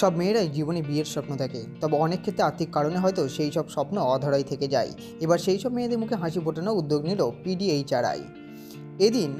সব মেয়েরাই জীবনে বিয়ের স্বপ্ন দেখে, তবে অনেক ক্ষেত্রে আর্থিক কারণে হয়তো সেই সব স্বপ্ন অধরাই থেকে যায়। এবার সেই সব মেয়েদের মুখে হাসি ফোটানোর উদ্যোগ নিল পিডিএইচআরআই। এদিন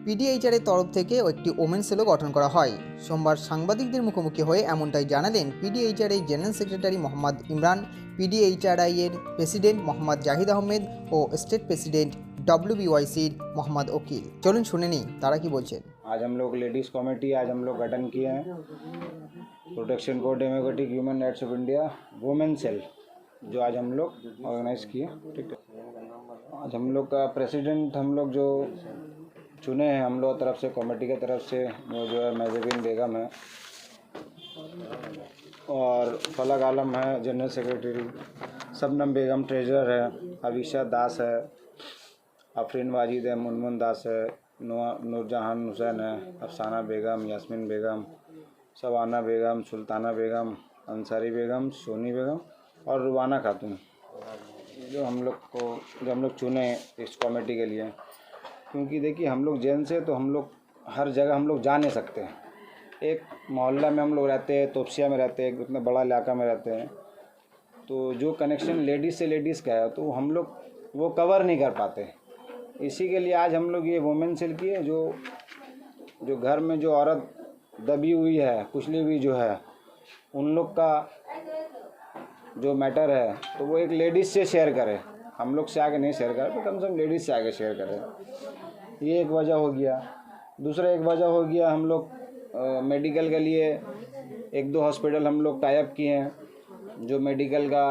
পিডিএইচআর এর তরফ থেকে একটি ওমেন সেলও গঠন করা হয়। সোমবার সাংবাদিকদের মুখোমুখি হয়ে এমনটাই জানালেন পিডিএইচআর এর জেনারেল সেক্রেটারি মোহাম্মদ ইমরান, পিডিএইচআরআই এর প্রেসিডেন্ট মোহাম্মদ জাহিদ আহমেদ ও স্টেট প্রেসিডেন্ট ডব্লিউবিওয়াইসির মোহাম্মদ ওকিল। চলুন শুনে নিই তারা কি বলছেন। आज हम लोग लेडीज़ कमेटी आज हम लोग गठन किए हैं प्रोटेक्शन को democratic human rights of India women cell, जो आज हम लोग ऑर्गेनाइज किए। ठीक है, आज हम लोग का प्रेसिडेंट हम लोग जो चुने हैं हम लोग तरफ से, कमेटी की तरफ से, वो जो है महजबीन बेगम है और फलक आलम है जनरल सेक्रेटरी, शबनम बेगम ट्रेजरर है, अविशा दास है, अफरीन वाजिद है, मुनमुन दास है, नूरजहान हुसैन है, अफसाना बेगम, यास्मीन बेगम, सवाना बेगम, सुल्ताना बेगम, अंसारी बेगम, सोनी बेगम और रुबाना खातून, जो हम लोग चुने इस कमेटी के लिए। क्योंकि देखिए हम लोग जेन से तो हम लोग हर जगह हम लोग जा नहीं सकते हैं। एक मोहल्ला में हम लोग रहते हैं, तोपसिया में रहते हैं, इतना बड़ा इलाका में रहते हैं, तो जो कनेक्शन लेडीज़ से लेडीज़ का है तो हम लोग वो कवर नहीं कर पाते। इसी के लिए आज हम लोग ये वुमेन सेल किए, जो घर में जो औरत दबी हुई है, कुचली हुई जो है, उन लोग का जो मैटर है तो वो एक लेडीज़ से शेयर करें, हम लोग से आगे नहीं शेयर करें तो कम से कम लेडीज़ से आगे शेयर करें। ये एक वजह हो गया। दूसरा एक वजह हो गया, हम लोग मेडिकल के लिए एक दो हॉस्पिटल हम लोग टाई अप किए हैं, जो मेडिकल का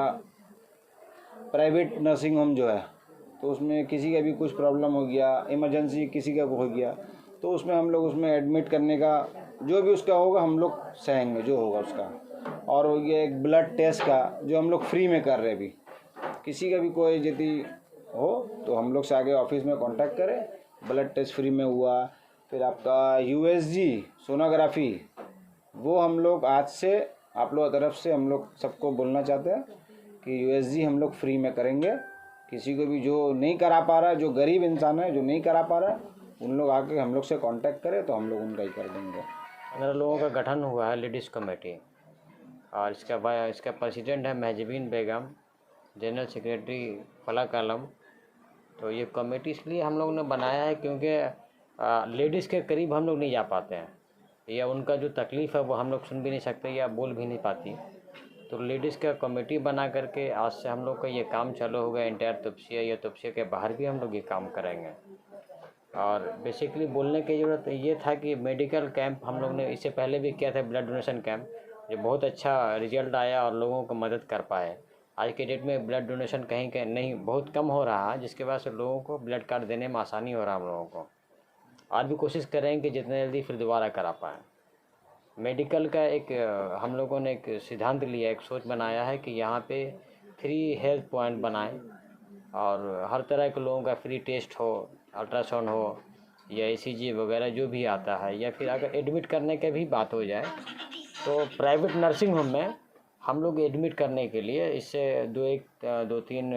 प्राइवेट नर्सिंग होम जो है, तो उसमें किसी का भी कुछ प्रॉब्लम हो गया, इमरजेंसी किसी का हो गया, तो उसमें हम लोग उसमें एडमिट करने का जो भी उसका होगा हम लोग सहेंगे जो होगा उसका। और हो गया एक ब्लड टेस्ट का, जो हम लोग फ्री में कर रहे हैं। भी किसी का भी कोई यदि हो तो हम लोग से आगे ऑफिस में कांटेक्ट करें, ब्लड टेस्ट फ्री में हुआ। फिर आपका यूएसजी सोनोग्राफी, वो हम लोग आज से आप लोगों की तरफ से हम लोग सबको बोलना चाहते हैं कि यूएसजी हम लोग फ्री में करेंगे। किसी को भी जो नहीं करा पा रहा है, जो गरीब इंसान है जो नहीं करा पा रहा है, उन लोग आके हम लोग से कांटेक्ट करें तो हम लोग उनका ही कर देंगे। 15 लोगों का गठन हुआ है लेडीज़ कमेटी, और इसका प्रेसिडेंट है महजबीन बेगम, जनरल सेक्रेटरी फलक आलम। तो ये कमेटी इसलिए हम लोग ने बनाया है क्योंकि लेडीज़ के करीब हम लोग नहीं जा पाते हैं, या उनका जो तकलीफ़ है वो हम लोग सुन भी नहीं सकते या बोल भी नहीं पाती। तो लेडीज़ का कमेटी बना करके आज से हम लोग का ये काम चालू होगा। इंटायर तोपसिया या तोपसिया के बाहर भी हम लोग ये काम करेंगे। और बेसिकली बोलने की ज़रूरत ये था कि मेडिकल कैंप हम लोग ने इससे पहले भी किया था, ब्लड डोनेशन कैंप, जो बहुत अच्छा रिजल्ट आया और लोगों को मदद कर पाए। आज के डेट में ब्लड डोनेशन कहीं नहीं बहुत कम हो रहा है, जिसके वजह से लोगों को ब्लड कार्ड देने में आसानी हो रहा है। हम लोगों को आज भी कोशिश करेंगे कि जितने जल्दी फिर दोबारा करा पाएँ। मेडिकल का एक हम लोगों ने एक सिद्धांत लिया, एक सोच बनाया है कि यहाँ पे फ्री हेल्थ पॉइंट बनाएं और हर तरह के लोगों का फ्री टेस्ट हो, अल्ट्रासाउंड हो या ईसीजी वगैरह जो भी आता है, या फिर अगर एडमिट करने की भी बात हो जाए तो प्राइवेट नर्सिंग होम में हम लोग एडमिट करने के लिए इससे दो तीन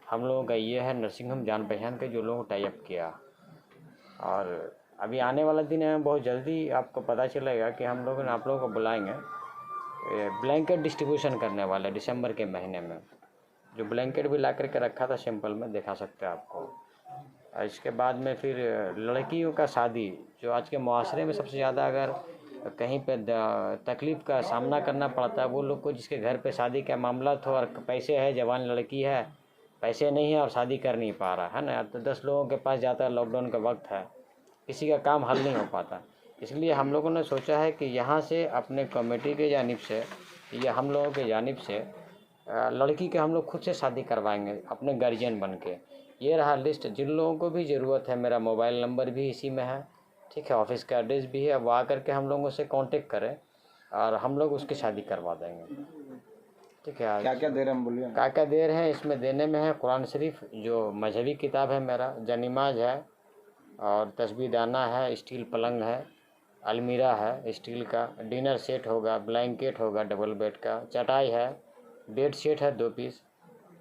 हम लोगों का ये है नर्सिंग होम जान पहचान के जो लोगों को टाई अप किया। और अभी आने वाला दिन है, बहुत जल्दी आपको पता चलेगा कि हम लोग आप लोगों को बुलाएंगे। ब्लैंकेट डिस्ट्रीब्यूशन करने वाले दिसंबर के महीने में, जो ब्लैंकेट भी ला करके रखा था सैंपल में, दिखा सकते हैं आपको। इसके बाद में फिर लड़कियों का शादी, जो आज के मुआशरे में सबसे ज़्यादा अगर कहीं पे तकलीफ़ का सामना करना पड़ता है वो लोग को, जिसके घर पे शादी का मामला हो और पैसे है, जवान लड़की है, पैसे नहीं है और शादी कर नहीं पा रहा है ना, तो 10 लोगों के पास जाता है, लॉकडाउन का वक्त है, किसी का काम हल नहीं हो पाता। इसलिए हम लोगों ने सोचा है कि यहाँ से अपने कमेटी के जानिब से या हम लोगों के जानिब से लड़की के हम लोग खुद से शादी करवाएंगे अपने गार्जियन बन के। ये रहा लिस्ट, जिन लोगों को भी ज़रूरत है, मेरा मोबाइल नंबर भी इसी में है, ठीक है, ऑफिस का एड्रेस भी है, वो आकर के हम लोगों से कांटेक्ट करें और हम लोग उसकी शादी करवा देंगे। ठीक है, क्या क्या दे रहे हैं बोलिए। क्या क्या दे रहे हैं इसमें देने में है, कुरान शरीफ जो मजहबी किताब है मेरा, जनीमाज है और तस्बीहदाना है, स्टील पलंग है, अलमीरा है स्टील का, डिनर सेट होगा, ब्लैंकेट होगा डबल बेड का, चटाई है, बेड सेट है 2 पीस,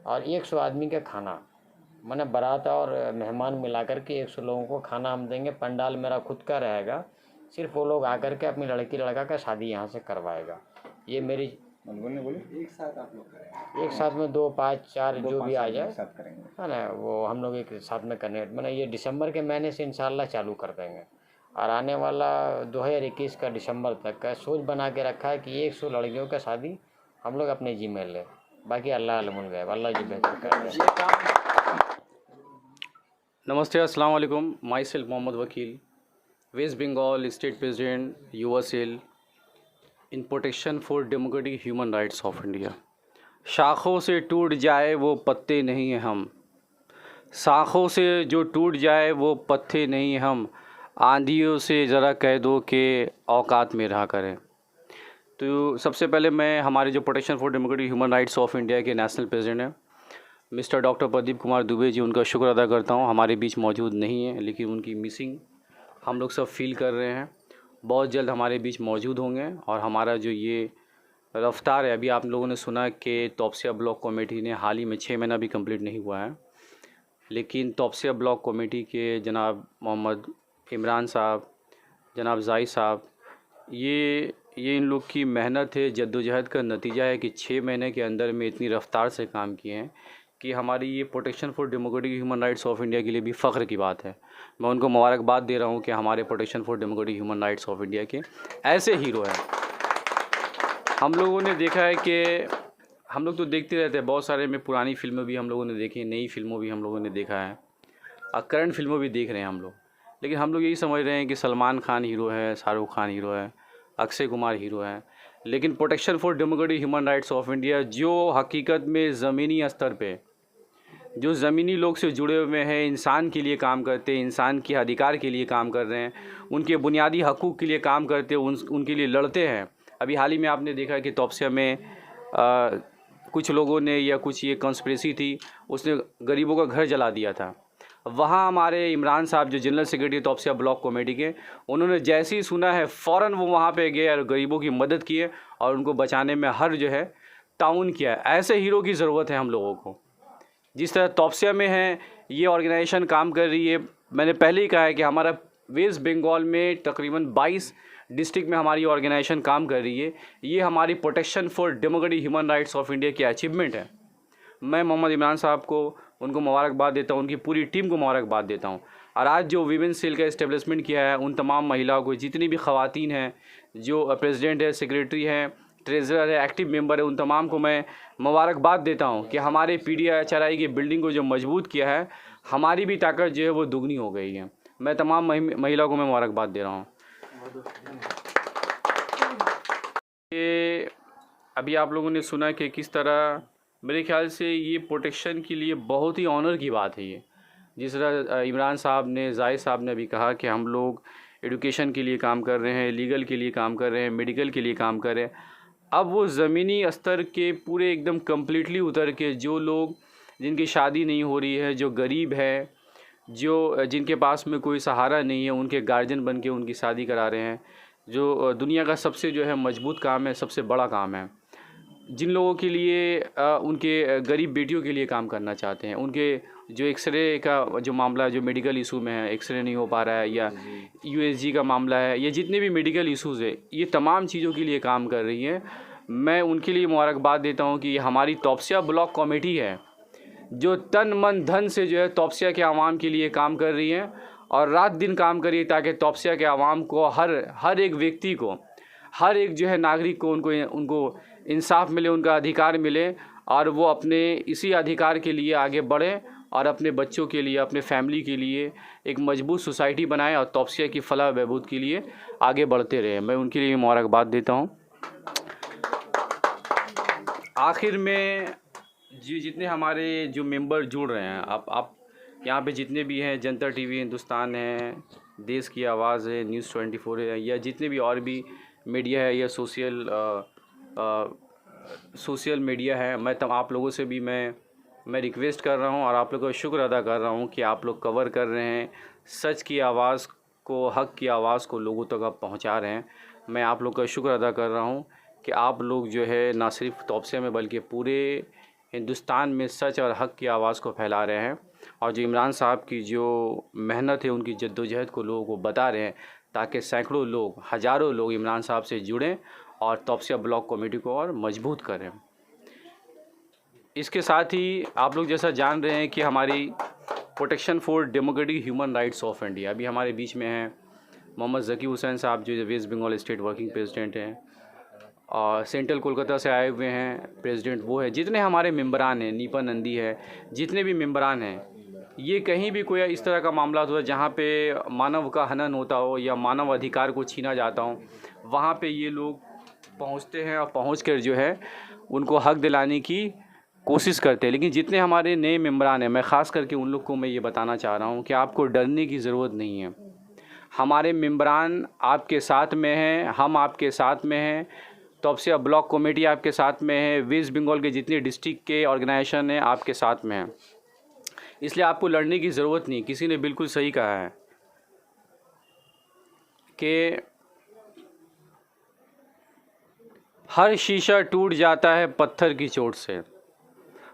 और 100 आदमी का खाना, मैंने बारात और मेहमान मिलाकर के 100 लोगों को खाना हम देंगे। पंडाल मेरा खुद का रहेगा, सिर्फ वो लोग आकर के अपनी लड़की लड़का का शादी यहाँ से करवाएगा। ये मेरी बोले बोले एक साथ में 2, 5, 4 जो भी आ जाए, साथ करेंगे। है ना, वो हम लोग एक साथ में करने मैंने ये दिसंबर के महीने से इंशाल्लाह चालू कर देंगे। और आने वाला 2021 का दिसंबर तक का सोच बना के रखा है कि 100 लड़कियों का शादी हम लोग अपने ज़िम्मे लें। बाकी अल्लाह अलमुल गैब, अल्लाह जी बेहतर कर दे। नमस्ते, अस्सलाम वालेकुम। My self Mohammad Wakil, West Bengal state president युवा cell in protection for democratic human rights of India. शाखों से टूट जाए वो पत्ते नहीं हैं हम, शाखों से जो टूट जाए वो पत्ते नहीं हैं हम, आंधियों से ज़रा कह दो कि औकात में रहा करें। तो सबसे पहले मैं हमारे जो protection for democratic human rights of India के नेशनल प्रेसिडेंट हैं मिस्टर डॉक्टर प्रदीप कुमार दुबे जी, उनका शुक्र अदा करता हूँ। हमारे बीच मौजूद नहीं है, लेकिन उनकी मिसिंग हम लोग सब फील कर रहे हैं। बहुत जल्द हमारे बीच मौजूद होंगे और हमारा जो ये रफ्तार है, अभी आप लोगों ने सुना कि तोपसिया ब्लॉक कमेटी ने हाल ही में 6 महीना भी कंप्लीट नहीं हुआ है, लेकिन तोपसिया ब्लॉक कमेटी के जनाब मोहम्मद इमरान साहब, जनाब जाई साहब, ये इन लोग की मेहनत है, जद्दोजहद का नतीजा है कि 6 महीने के अंदर में इतनी रफ्तार से काम किए हैं कि हमारी ये protection for democratic human rights of India के लिए भी फ़ख्र की बात है। मैं उनको मुबारकबाद दे रहा हूँ कि हमारे protection for democratic human rights of India के ऐसे हीरो हैं। हम लोगों ने देखा है कि हम लोग तो देखते रहते हैं, बहुत सारे में पुरानी फिल्में भी हम लोगों ने देखी, नई फिल्मों भी हम लोगों ने देखा है और करंट फिल्मों भी देख रहे हैं हम लोग। लेकिन हम लोग यही समझ रहे हैं कि सलमान खान हीरो है, शाहरुख खान हीरो है, अक्षय कुमार हीरो है। लेकिन protection for democratic human rights of India जो हकीकत में ज़मीनी स्तर पे जो ज़मीनी लोग से जुड़े हुए हैं, इंसान के लिए काम करते हैं, इंसान के अधिकार के लिए काम कर रहे हैं, उनके बुनियादी हकूक़ के लिए काम करते हैं, उनके लिए लड़ते हैं। अभी हाल ही में आपने देखा कि तोपसिया में कुछ लोगों ने या कुछ ये कॉन्स्पिरेसी थी, उसने गरीबों का घर जला दिया था। वहाँ हमारे इमरान साहब जो general secretary Topsia block committee के, उन्होंने जैसे ही सुना है फ़ौरन वो वहाँ पे गए और गरीबों की मदद किए और उनको बचाने में हर जो है ताउन किया है। ऐसे हीरो की ज़रूरत है हम लोगों को। जिस तरह तोपसिया में है ये ऑर्गेनाइजेशन काम कर रही है, मैंने पहले ही कहा है कि हमारा वेस्ट बंगाल में तकरीबन 22 डिस्ट्रिक्ट में हमारी ऑर्गेनाइजेशन काम कर रही है। ये हमारी protection for democratic human rights of India की अचीवमेंट है। मैं मोहम्मद इमरान साहब को उनको मुबारकबाद देता हूँ, उनकी पूरी टीम को मुबारकबाद देता हूँ। और आज जो वीमेन सेल का इस्टेब्लिशमेंट किया है, उन तमाम महिलाओं को, जितनी भी ख़वातीन हैं, जो प्रेसिडेंट है, सेक्रेटरी हैं, ट्रेजरर है, एक्टिव मेंबर है, उन तमाम को मैं मुबारकबाद देता हूं कि हमारे PDIHRI की बिल्डिंग को जो मजबूत किया है, हमारी भी ताकत जो है वो दुगनी हो गई है। मैं तमाम महिलाओं को मैं मुबारकबाद दे रहा हूं। कि अभी आप लोगों ने सुना कि किस तरह, मेरे ख्याल से ये प्रोटेक्शन के लिए बहुत ही ऑनर की बात है। ये जिस तरह इमरान साहब ने, जाहिद साहब ने भी कहा कि हम लोग एजुकेशन के लिए काम कर रहे हैं, लीगल के लिए काम कर रहे हैं, मेडिकल के लिए काम कर रहे हैं। अब वो ज़मीनी स्तर के पूरे एकदम कम्प्लीटली उतर के, जो लोग जिनकी शादी नहीं हो रही है, जो गरीब है, जो जिनके पास में कोई सहारा नहीं है, उनके गार्जियन बन के उनकी शादी करा रहे हैं। जो दुनिया का सबसे जो है मजबूत काम है, सबसे बड़ा काम है। जिन लोगों के लिए उनके गरीब बेटियों के लिए काम करना चाहते हैं, उनके जो एक्सरे का जो मामला, जो मेडिकल इशू में है, एक्सरे नहीं हो पा रहा है, या USG का मामला है, या जितने भी मेडिकल इशूज़ है, ये तमाम चीज़ों के लिए काम कर रही है। मैं उनके लिए मुबारकबाद देता हूँ कि हमारी तोपसिया ब्लॉक कमेटी है जो तन मन धन से जो है तोपसिया के आवाम के लिए काम कर रही है और रात दिन काम कर रही है, ताकि तोपसिया के आवाम को, हर एक व्यक्ति को, हर एक जो है नागरिक को, उनको इंसाफ मिले, उनका अधिकार मिले और वो अपने इसी अधिकार के लिए आगे बढ़े और अपने बच्चों के लिए, अपने फैमिली के लिए एक मजबूत सोसाइटी बनाए और तोपसिया की फलाह बहबूद के लिए आगे बढ़ते रहे। मैं उनके लिए मुबारकबाद देता हूँ। आखिर में जितने हमारे जो मेंबर जुड़ रहे हैं, आप यहाँ पे जितने भी हैं, जनता TV हिंदुस्तान है, देश की आवाज़ है, न्यूज़ 24 है, या जितने भी और भी मीडिया है या सोशल मीडिया है, मैं आप लोगों से भी मैं रिक्वेस्ट कर रहा हूँ और आप लोगों का शुक्र अदा कर रहा हूँ कि आप लोग कवर कर रहे हैं, सच की आवाज़ को, हक़ की आवाज़ को लोगों तक आप पहुँचा रहे हैं। मैं आप लोग का शुक्र अदा कर रहा हूँ कि आप लोग जो है ना सिर्फ तोपसिया में बल्कि पूरे हिंदुस्तान में सच और हक़ की आवाज़ को फैला रहे हैं और जो इमरान साहब की जो मेहनत है, उनकी जद्दोजहद को लोगों को बता रहे हैं, ताकि सैकड़ों लोग, हज़ारों लोग इमरान साहब से जुड़ें और तौसिया ब्लॉक कमेटी को और मजबूत करें। इसके साथ ही आप लोग जैसा जान रहे हैं कि हमारी protection for democratic human rights of India, अभी हमारे बीच में हैं मोहम्मद ज़की हुसैन साहब जो west Bengal state working president हैं, और सेंट्रल कोलकाता से आए हुए हैं प्रेसिडेंट वो है। जितने हमारे मेंबरान हैं, नीपा नंदी है, जितने भी मेंबरान हैं, ये कहीं भी कोई इस तरह का मामला होता है जहाँ पे मानव का हनन होता हो या मानव अधिकार को छीना जाता हो, वहाँ पे ये लोग पहुँचते हैं और पहुँच कर जो है उनको हक दिलाने की कोशिश करते हैं। लेकिन जितने हमारे नए मेंबरान हैं, मैं ख़ास करके उन लोग को मैं ये बताना चाह रहा हूँ कि आपको डरने की ज़रूरत नहीं है। हमारे मेंबरान आपके साथ में हैं, हम आपके साथ में हैं, तौसिया ब्लॉक कमेटी आपके साथ में है, वेस्ट बंगाल के जितने डिस्ट्रिक्ट के ऑर्गेनाइजेशन हैं आपके साथ में हैं। इसलिए आपको लड़ने की ज़रूरत नहीं। किसी ने बिल्कुल सही कहा है कि हर शीशा टूट जाता है पत्थर की चोट से,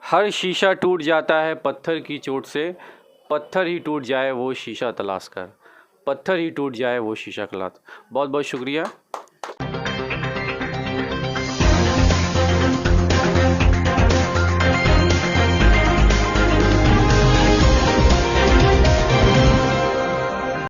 हर शीशा टूट जाता है पत्थर की चोट से, पत्थर ही टूट जाए वो शीशा तलाश कर, पत्थर ही टूट जाए वो शीशा तलाश। बहुत बहुत शुक्रिया।